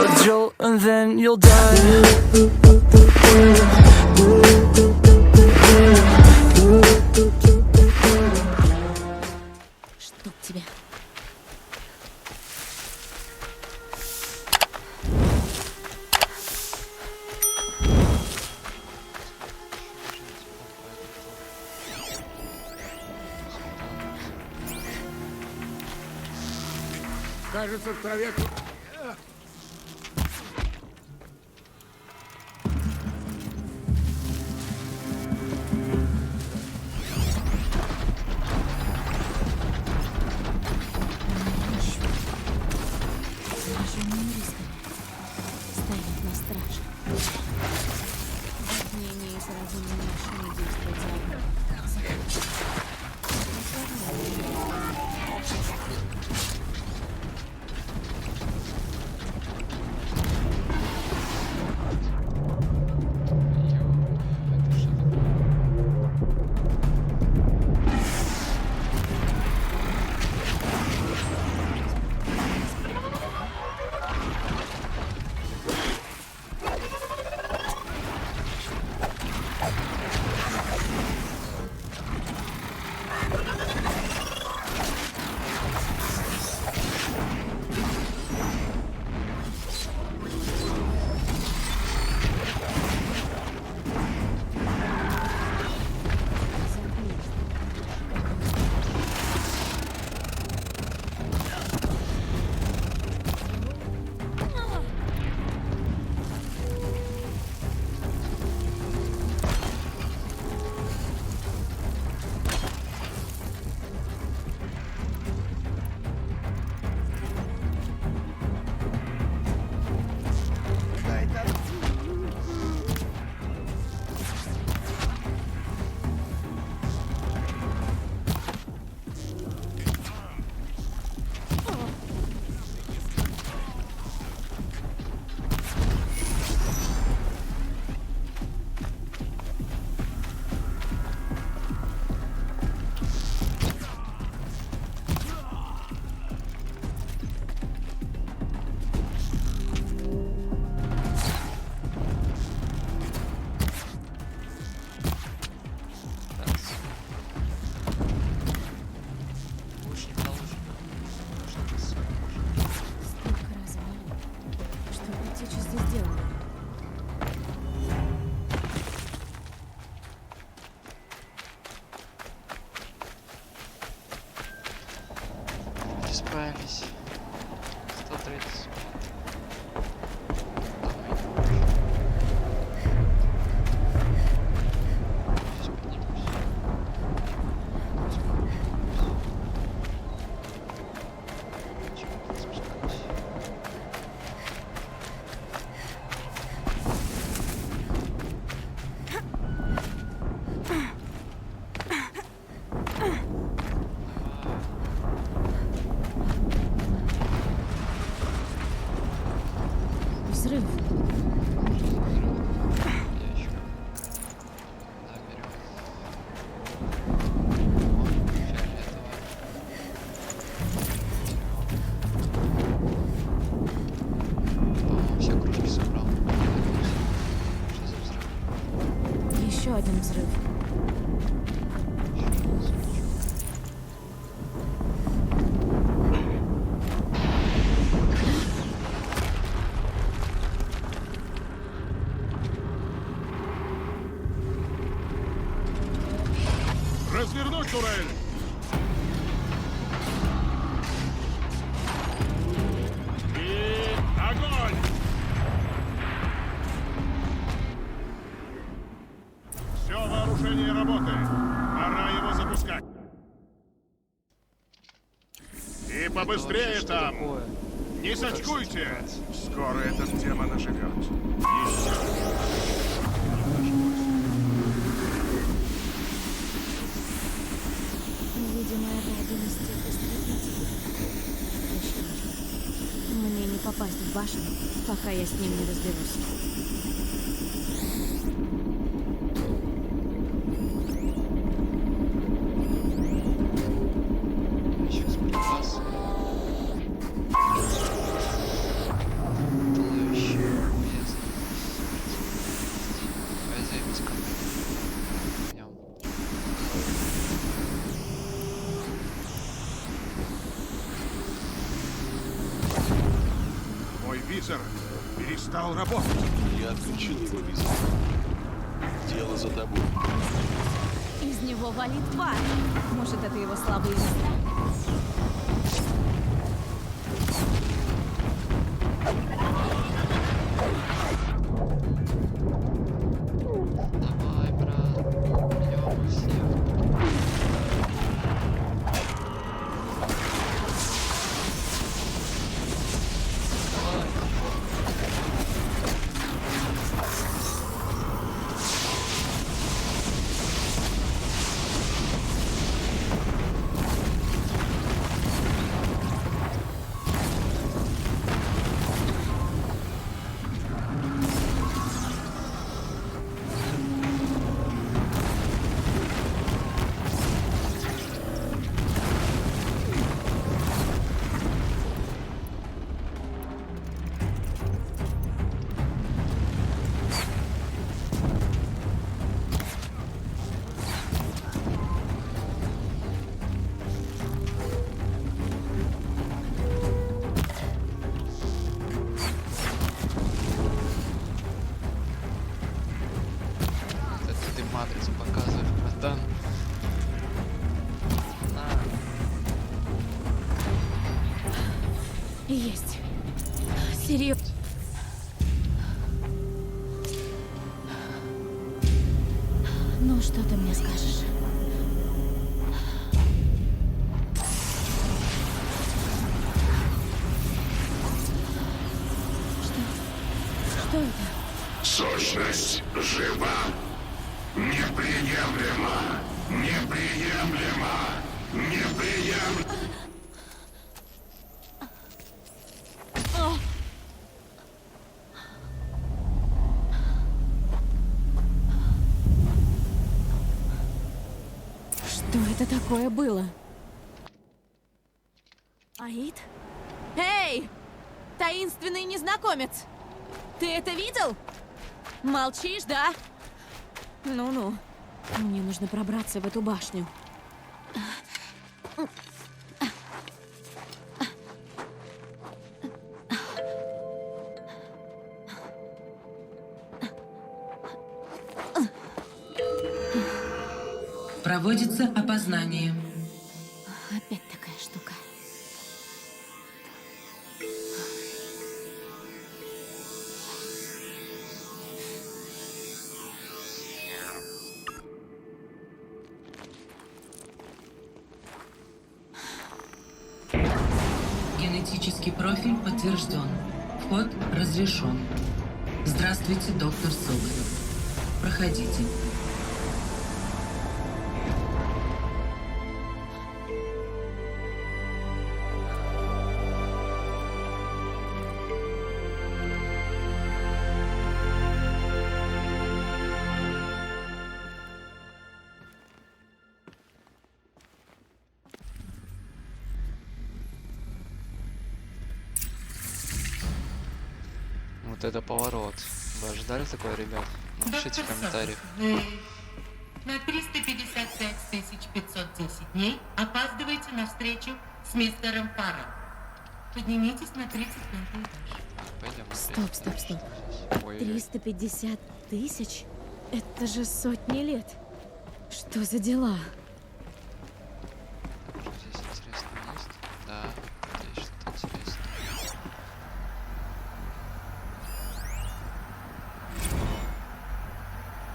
a jolt and then you'll die. Чтоб тебя. Кажется, в траве... Зараженные рисками. Стоят на страже. Затмение и заражение машины действует заодно. Столько развалин. Что предтеча здесь делала? Не справились. 130. Сейчас поднимусь. Чего спускаюсь? Взрыв. Я еще. Да, берем. О, фиолетово. По-моему, все кружки собрал. Что за взрыв? Еще один взрыв. Развернуть турель! И огонь! Все вооружение работает. Пора его запускать. И побыстрее Что там! такое? Не Куда сочкуйте! собираться? Скоро эта тема наживет. Еще. Видимо, это один из тех истребителей. Точно. Мне не попасть в башню, пока я с ним не разберусь. Ящик с припасами. Визор перестал работать. Я отключил его визор. Дело за тобой. Из него валит тварь. Может, это его слабые места? Давай, брат. Бьем всех. Это ты матрицу показываешь, братан. На. Есть. Серьезно. Ну, что ты мне скажешь? Что это? Сущность жива. Неприемлемо. Неприемлемо. Неприемлемо. Что это такое было? Аид? Эй! Таинственный незнакомец! Ты это видел? Молчишь, да? Ну-ну. Мне нужно пробраться в эту башню. Проводится опознание. Опять такая штука. Генетический профиль подтвержден. Вход разрешен. Здравствуйте, доктор Соболев. Проходите. Вот это поворот. Вы ожидали такое, ребят? Напишите в комментариях. На 355 510 дней опаздываете на встречу с мистером Фаррелл. Поднимитесь на 35 этаж. Пойдем Стоп. Ой, 350 тысяч? Это же сотни лет. Что за дела? здесь интересно есть? Да, здесь что-то интересное.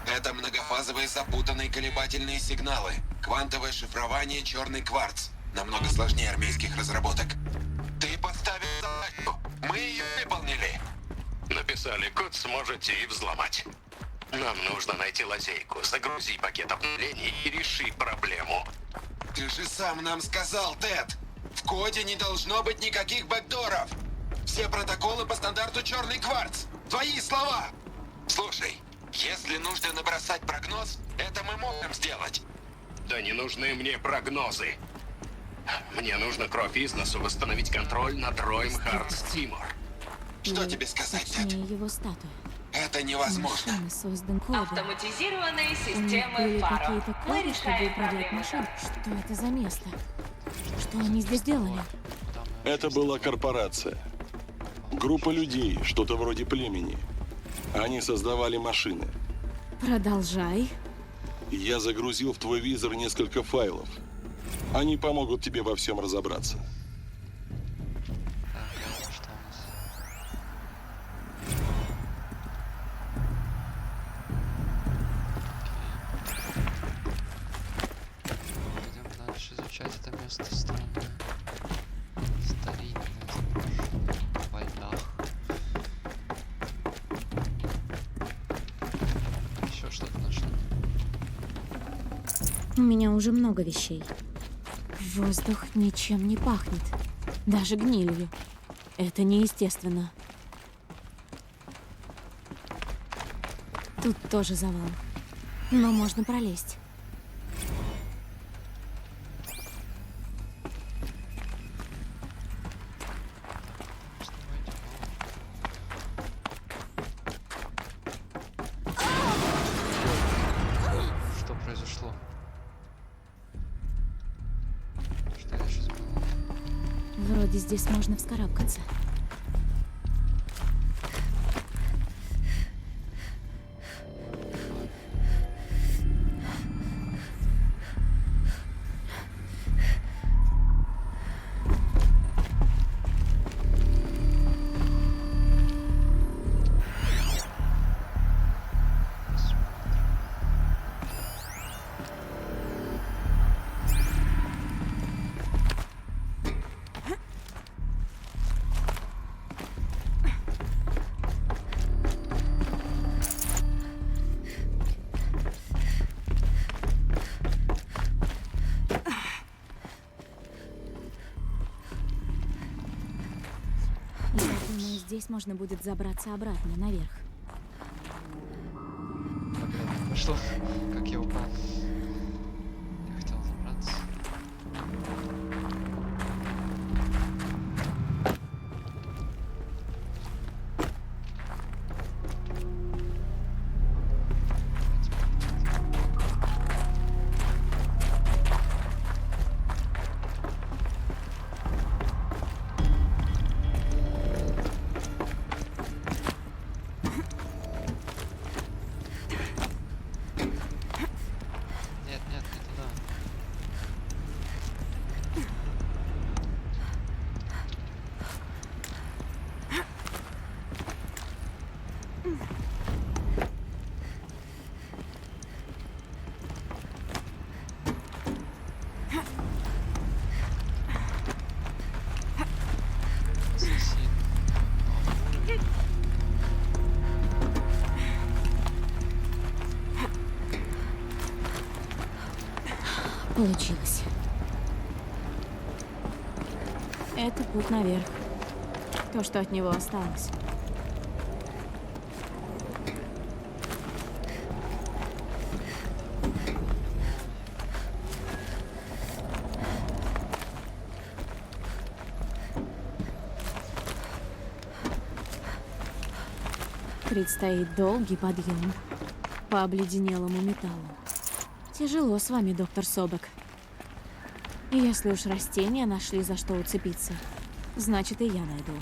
Это многофазовые запутанные колебательные сигналы. Квантовое шифрование черный кварц. Намного сложнее армейских разработок. Ты поставил задачу. Мы ее выполнили. Написали код, сможете и взломать. Нам нужно найти лазейку, загрузи пакет обновлений и реши проблему. Ты же сам нам сказал, Тед. В коде не должно быть никаких бэкдоров. Все протоколы по стандарту черный кварц. Твои слова. Слушай, если нужно набросать прогноз, это мы можем сделать. Да не нужны мне прогнозы. Мне нужно кровь из носу восстановить контроль над роем Хартс Тимур. Что тебе сказать, Тед? Точнее, его статуя. Это невозможно. Машина создан кодом. Автоматизированные У них системы были фаров. какие-то Мы коды, чтобы решаем управлять проблемы. машиной. Что это за место? Что они здесь делали? Это была корпорация. Группа людей, что-то вроде племени. Они создавали машины. Продолжай. Я загрузил в твой визор несколько файлов. Они помогут тебе во всем разобраться. Так, глянем, что у нас. Пойдем дальше изучать это место странное. Старинное, заброшенное, во льдах. Еще что-то нашли. У меня уже много вещей. Воздух ничем не пахнет. Даже гнилью. Это неестественно. Тут тоже завал. Но можно пролезть. Что произошло? Что это сейчас было? Вроде здесь можно вскарабкаться. Я думаю, здесь можно будет забраться обратно, наверх. Что? Как я упал? Я хотел забраться. Нет, нет, не туда. Ассасин. Новый уровень. Получилось. Это путь наверх. То, что от него осталось. Предстоит долгий подъем по обледенелому металлу. Тяжело с вами, доктор Собек. Если уж растения нашли за что уцепиться, значит и я найду.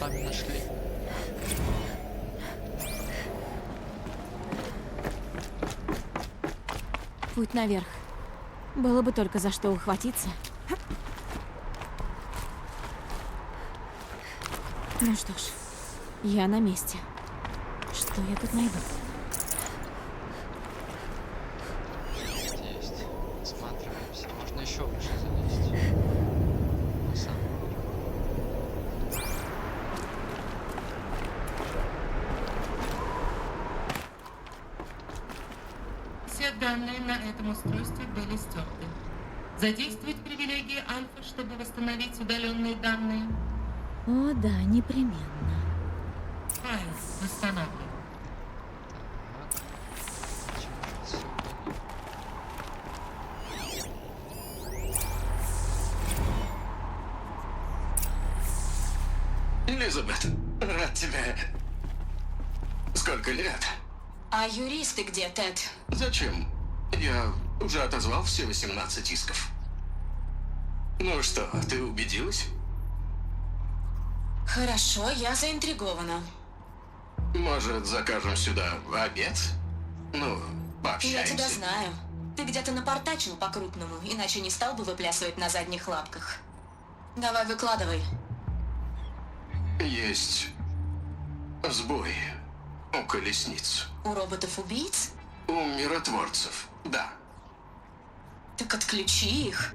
вами нашли. Путь наверх. Было бы только за что ухватиться. Ну что ж, я на месте. Что я тут найду? Есть. Осматриваемся. Можно еще выше залезть. На самом верху. Все данные на этом устройстве были стерты. Задействовать привилегии Альфа, чтобы восстановить удаленные данные. О, да, непременно. Файл восстановлен. Так. Почему же все удалить? Элизабет, рад тебя. Сколько лет? А юристы где, Тед? Зачем? Я уже отозвал все 18 исков. Ну что, ты убедилась? Хорошо, я заинтригована. Может, закажем сюда обед? Ну, пообщаемся. Я тебя знаю. Ты где-то напортачил по-крупному, иначе не стал бы выплясывать на задних лапках. Давай, выкладывай. Есть сбой у колесниц. У роботов-убийц? У миротворцев, да. Так отключи их.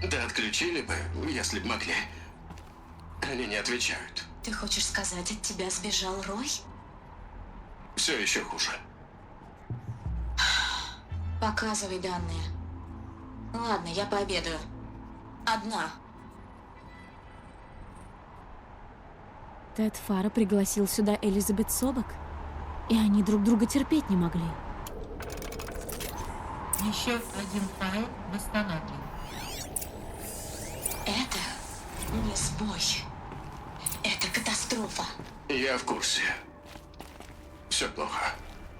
Да отключили бы, если бы могли. Они не отвечают. Ты хочешь сказать, от тебя сбежал Рой? Все еще хуже. Показывай данные. Ладно, я пообедаю. Одна. Тед Фара пригласил сюда Элизабет Собак, и они друг друга терпеть не могли. Еще один файл восстановлен. Это не сбой. Это катастрофа. Я в курсе. Все плохо.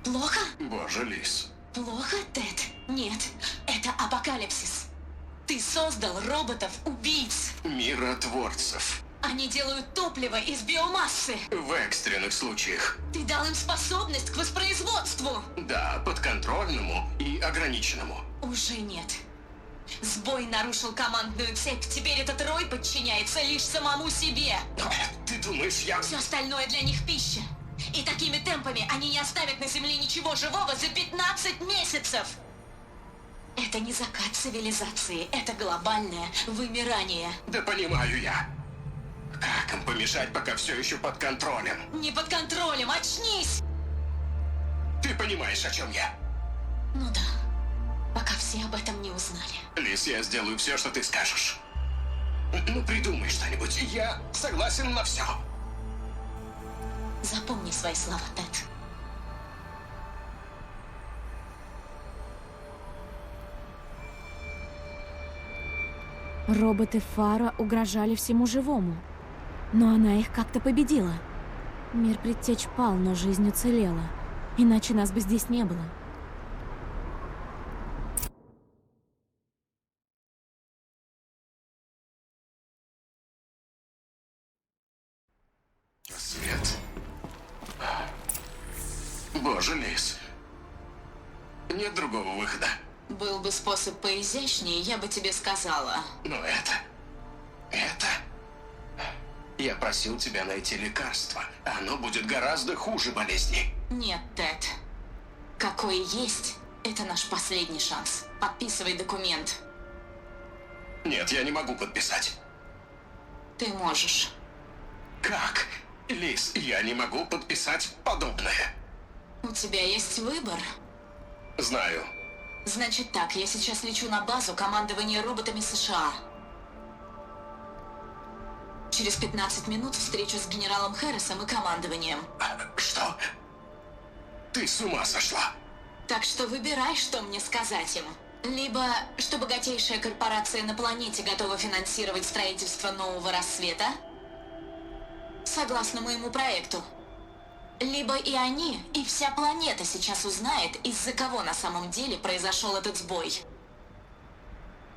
Плохо? Боже, Лис. Плохо, Тед? Нет, это апокалипсис. Ты создал роботов-убийц. Миротворцев. Они делают топливо из биомассы. В экстренных случаях. Ты дал им способность к воспроизводству. Да, подконтрольному и ограниченному. Уже нет. Сбой нарушил командную цепь. Теперь этот Рой подчиняется лишь самому себе. Ты думаешь, я... Все остальное для них пища. И такими темпами они не оставят на Земле ничего живого за 15 месяцев. Это не закат цивилизации. Это глобальное вымирание. Да понимаю я. Как им помешать, пока все еще под контролем? Не под контролем. Очнись! Ты понимаешь, о чем я? Ну да. Пока все об этом не узнали. Лис, я сделаю все, что ты скажешь. Ну, придумай что-нибудь. Я согласен на все. Запомни свои слова, Тед. Роботы Фара угрожали всему живому. Но она их как-то победила. Мир предтеч пал, но жизнь уцелела. Иначе нас бы здесь не было. Свет. Боже, Лис. Нет другого выхода. Был бы способ поизящнее, я бы тебе сказала. Но это... Я просил тебя найти лекарство. Оно будет гораздо хуже болезни. Нет, Тед. Какой есть, это наш последний шанс. Подписывай документ. Нет, я не могу подписать. Ты можешь. Как? Лис, я не могу подписать подобное. У тебя есть выбор. Знаю. Значит так, я сейчас лечу на базу командования роботами США. Через 15 минут встречу с генералом Хэррисом и командованием. Что? Ты с ума сошла? Так что выбирай, что мне сказать им. Либо, что богатейшая корпорация на планете готова финансировать строительство нового рассвета, согласно моему проекту. Либо и они, и вся планета сейчас узнает, из-за кого на самом деле произошел этот сбой.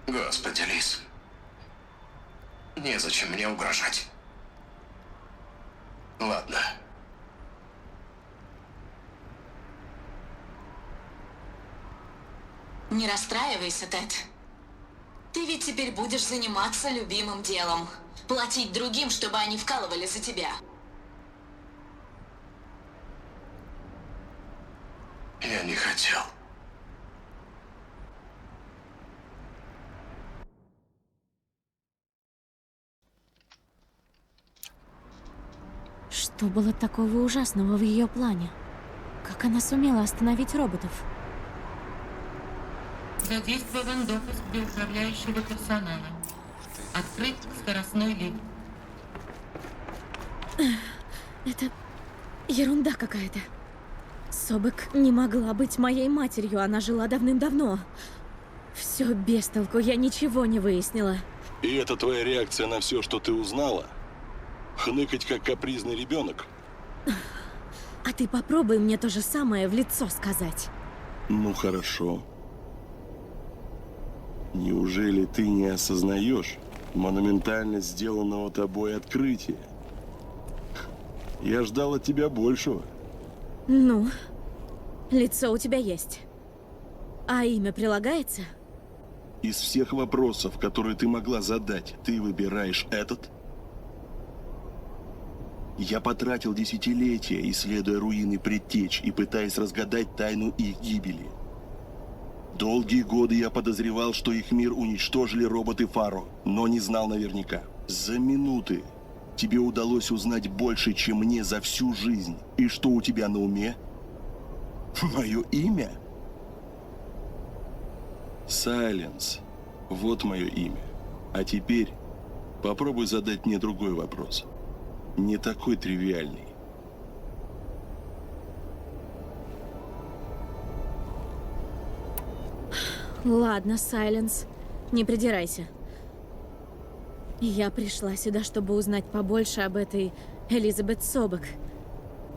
Господи, Лис. Незачем мне угрожать. Ладно. Не расстраивайся, Тед. Ты ведь теперь будешь заниматься любимым делом. Платить другим, чтобы они вкалывали за тебя. Я не хотел. Что было такого ужасного в ее плане? Как она сумела остановить роботов? Задействован допуск для управляющего персонала. Открыт скоростной лифт. Это ерунда какая-то. Собек не могла быть моей матерью, она жила давным-давно. Все без толку, я ничего не выяснила. И это твоя реакция на все, что ты узнала? Хныкать, как капризный ребенок? А ты попробуй мне то же самое в лицо сказать. Ну хорошо. Неужели ты не осознаешь монументально сделанного тобой открытия? Я ждал от тебя большего. Ну, лицо у тебя есть. А имя прилагается? Из всех вопросов, которые ты могла задать, ты выбираешь этот? Я потратил десятилетия, исследуя руины предтеч и пытаясь разгадать тайну их гибели. Долгие годы я подозревал, что их мир уничтожили роботы Фаро, но не знал наверняка. За минуты тебе удалось узнать больше, чем мне за всю жизнь. И что у тебя на уме? Мое имя? Сайленс. Вот мое имя. А теперь попробуй задать мне другой вопрос. Не такой тривиальный. Ладно, Сайленс, не придирайся. Я пришла сюда, чтобы узнать побольше об этой Элизабет Собек.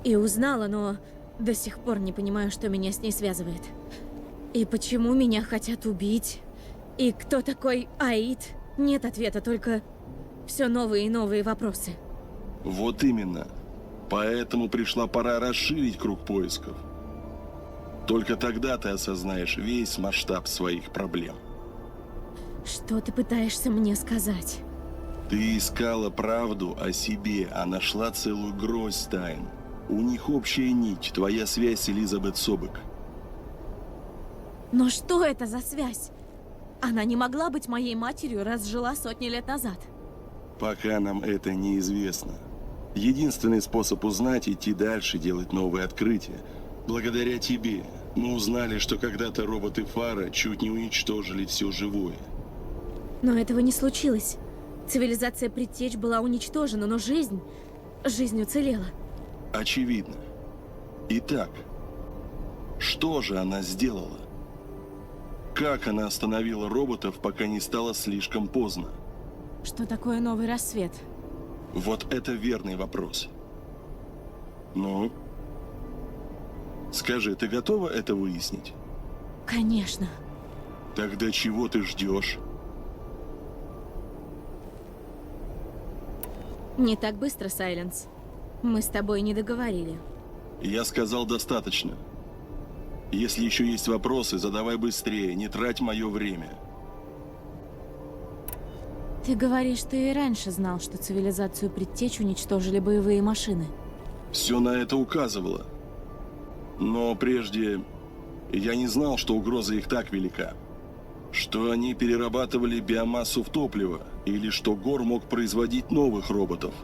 И узнала, но до сих пор не понимаю, что меня с ней связывает. И почему меня хотят убить? И кто такой Аид? Нет ответа, только все новые и новые вопросы. Вот именно. Поэтому пришла пора расширить круг поисков. Только тогда ты осознаешь весь масштаб своих проблем. Что ты пытаешься мне сказать? Ты искала правду о себе, а нашла целую гроздь тайн. У них общая нить, твоя связь с Элизабет Собек. Но что это за связь? Она не могла быть моей матерью, раз жила сотни лет назад. Пока нам это неизвестно. Единственный способ узнать — идти дальше, делать новые открытия. Благодаря тебе мы узнали, что когда-то роботы Фара чуть не уничтожили все живое. Но этого не случилось. Цивилизация предтеч была уничтожена, но жизнь уцелела. Очевидно. Итак, что же она сделала? Как она остановила роботов, пока не стало слишком поздно? Что такое новый рассвет? Вот это верный вопрос. Ну? Скажи, ты готова это выяснить? Конечно. Тогда чего ты ждешь? Не так быстро, Сайленс. Мы с тобой не договорили. Я сказал достаточно. Если еще есть вопросы, задавай быстрее, не трать мое время. Ты говоришь, ты и раньше знал, что цивилизацию предтеч уничтожили боевые машины. Все на это указывало. Но прежде я не знал, что угроза их так велика. Что они перерабатывали биомассу в топливо, или что Гор мог производить новых роботов.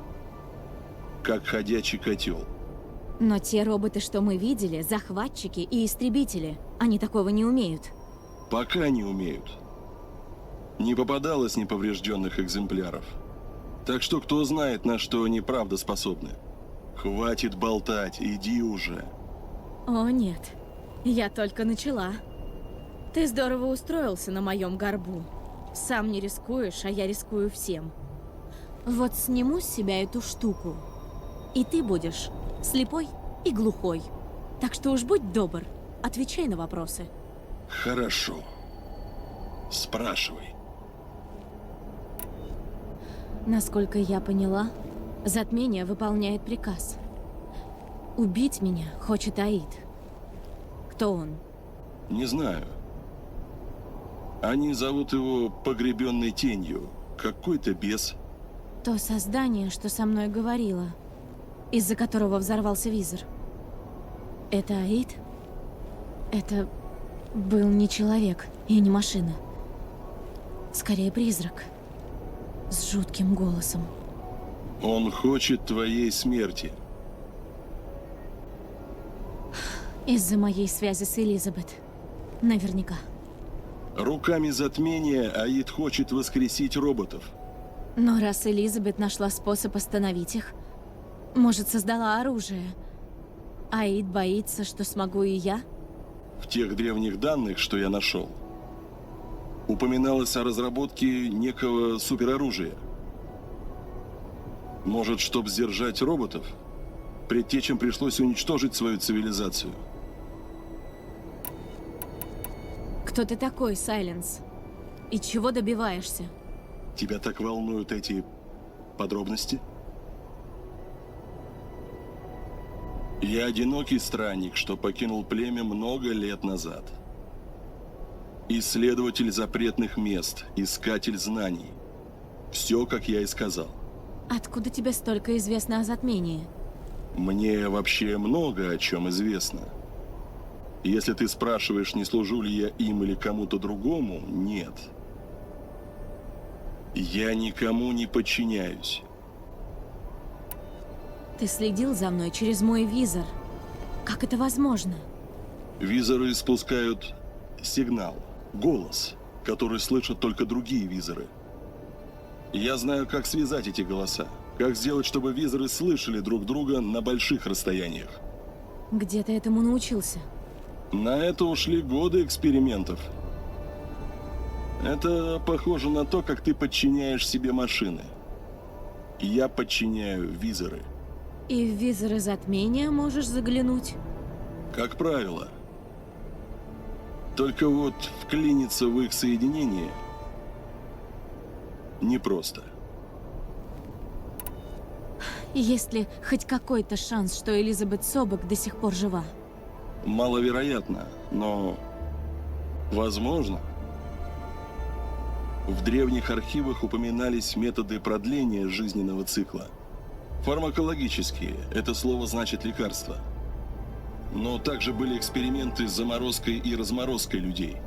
Как ходячий котел. Но те роботы, что мы видели, захватчики и истребители, они такого не умеют. Пока не умеют. Не попадалось неповрежденных экземпляров. Так что кто знает, на что они правда способны. Хватит болтать, иди уже. О нет, я только начала. Ты здорово устроился на моем горбу. Сам не рискуешь, а я рискую всем. Вот сниму с себя эту штуку, и ты будешь слепой и глухой. Так что уж будь добр, отвечай на вопросы. Хорошо. Спрашивай. Насколько я поняла, Затмение выполняет приказ. Убить меня хочет Аид. Кто он? Не знаю. Они зовут его Погребенной Тенью. Какой-то бес. То создание, что со мной говорило, из-за которого взорвался визор. Это Аид? Это был не человек и не машина. Скорее призрак. С жутким голосом. Он хочет твоей смерти. Из-за моей связи с Элизабет. Наверняка. Руками затмения Аид хочет воскресить роботов. Но раз Элизабет нашла способ остановить их, может, создала оружие, Аид боится, что смогу и я? В тех древних данных, что я нашел, упоминалось о разработке некого супероружия. Может, чтобы сдержать роботов, предтечам пришлось уничтожить свою цивилизацию. Кто ты такой, Сайленс? И чего добиваешься? Тебя так волнуют эти подробности? Я одинокий странник, что покинул племя много лет назад. Исследователь запретных мест, искатель знаний. Все, как я и сказал. Откуда тебе столько известно о затмении? Мне вообще много о чем известно. Если ты спрашиваешь, не служу ли я им или кому-то другому, нет. Я никому не подчиняюсь. Ты следил за мной через мой визор. Как это возможно? Визоры испускают сигнал, голос, который слышат только другие визоры. Я знаю, как связать эти голоса, как сделать, чтобы визоры слышали друг друга на больших расстояниях. Где ты этому научился? На это ушли годы экспериментов. Это похоже на то, как ты подчиняешь себе машины. Я подчиняю визоры. И в визоры затмения можешь заглянуть? Как правило. Только вот вклиниться в их соединение непросто. Есть ли хоть какой-то шанс, что Элизабет Собек до сих пор жива? Маловероятно, но возможно. В древних архивах упоминались методы продления жизненного цикла. Фармакологические – это слово значит лекарство. Но также были эксперименты с заморозкой и разморозкой людей.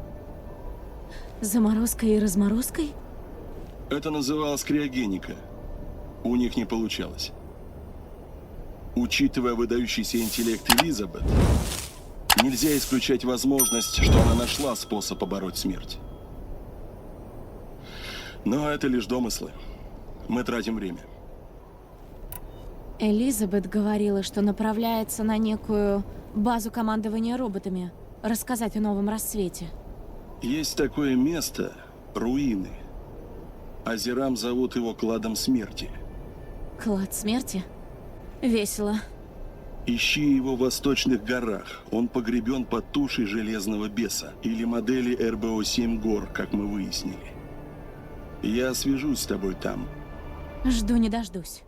Заморозкой и разморозкой? Это называлось криогеника. У них не получалось. Учитывая выдающийся интеллект Элизабет, нельзя исключать возможность, что она нашла способ побороть смерть. Но это лишь домыслы. Мы тратим время. Элизабет говорила, что направляется на некую базу командования роботами, рассказать о новом рассвете. Есть такое место – руины. Азерам зовут его кладом смерти. Клад смерти? Весело. Ищи его в Восточных горах. Он погребен под тушей Железного Беса или модели РБО-7 Гор, как мы выяснили. Я свяжусь с тобой там. Жду не дождусь.